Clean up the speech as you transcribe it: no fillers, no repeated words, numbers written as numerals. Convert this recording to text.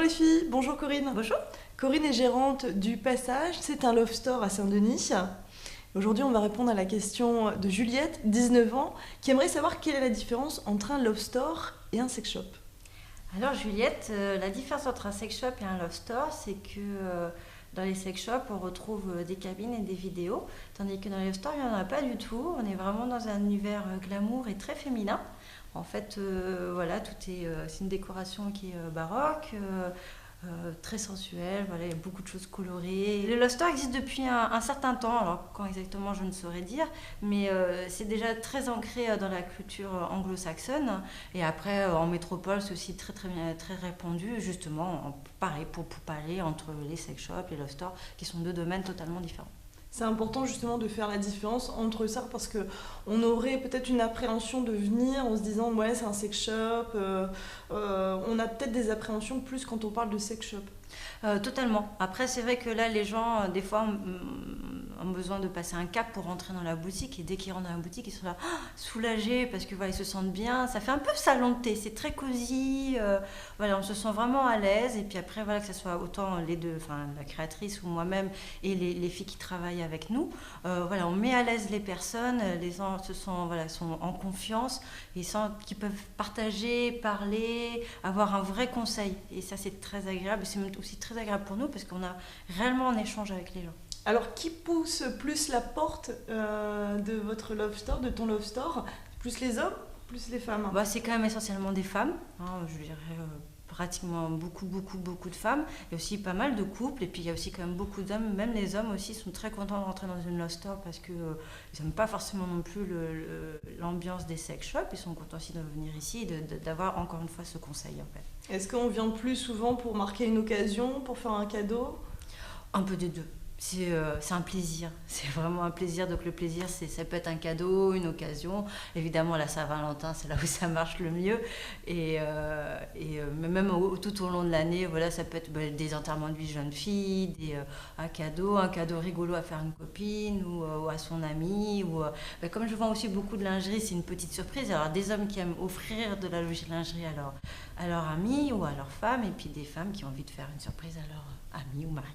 les filles, bonjour Corinne. Bonjour. Corinne est gérante du Passage, c'est un love store à Saint-Denis. Aujourd'hui, on va répondre à la question de Juliette, 19 ans, qui aimerait savoir quelle est la différence entre un love store et un sex shop. Alors Juliette, la différence entre un sex shop et un love store, c'est que dans les sex shops, on retrouve des cabines et des vidéos, tandis que dans les love stores, il n'y en a pas du tout. On est vraiment dans un univers glamour et très féminin. En fait, voilà, c'est une décoration qui est baroque, très sensuelle, voilà, il y a beaucoup de choses colorées. Le love store existe depuis un certain temps, alors quand exactement je ne saurais dire, mais c'est déjà très ancré dans la culture anglo-saxonne. Et après, en métropole, c'est aussi très répandu, justement, pareil, pour parler entre les sex shops, les love stores, qui sont deux domaines totalement différents. C'est important justement de faire la différence entre ça parce qu'on aurait peut-être une appréhension de venir en se disant ouais c'est un sex shop, on a peut-être des appréhensions plus quand on parle de sex shop. Totalement. Après, c'est vrai que là, les gens, des fois, ont besoin de passer un cap pour rentrer dans la boutique. Et dès qu'ils rentrent dans la boutique, ils sont là soulagés parce que voilà, ils se sentent bien. Ça fait un peu salon de thé. C'est très cosy. Voilà, on se sent vraiment à l'aise. Et puis après, voilà, que ce soit autant les deux, enfin la créatrice ou moi-même et les filles qui travaillent avec nous. Voilà, on met à l'aise les personnes. Les gens sont en confiance. Ils sentent qu'ils peuvent partager, parler, avoir un vrai conseil. Et ça, c'est très agréable. C'est aussi très agréable pour nous parce qu'on a réellement un échange avec les gens. Alors qui pousse plus la porte de votre love store, de ton love store? Plus les hommes, plus les femmes? C'est quand même essentiellement des femmes, je dirais pratiquement beaucoup de femmes. Il y a aussi pas mal de couples et puis il y a aussi quand même beaucoup d'hommes. Même les hommes aussi sont très contents de rentrer dans une love store parce qu'ils n'aiment pas forcément non plus l'ambiance des sex shops. Ils sont contents aussi de venir ici et d'avoir encore une fois ce conseil en fait. Est-ce qu'on vient plus souvent pour marquer une occasion, pour faire un cadeau? Un peu des deux. C'est un plaisir, c'est vraiment un plaisir. Donc le plaisir, ça peut être un cadeau, une occasion. Évidemment, la Saint-Valentin, c'est là où ça marche le mieux. Et même tout au long de l'année, voilà, ça peut être des enterrements de vie de jeune fille, un cadeau rigolo à faire à une copine ou à son ami. Comme je vends aussi beaucoup de lingerie, c'est une petite surprise. Alors des hommes qui aiment offrir de la lingerie à leur amis ou à leur femme, et puis des femmes qui ont envie de faire une surprise à leur ami ou mari.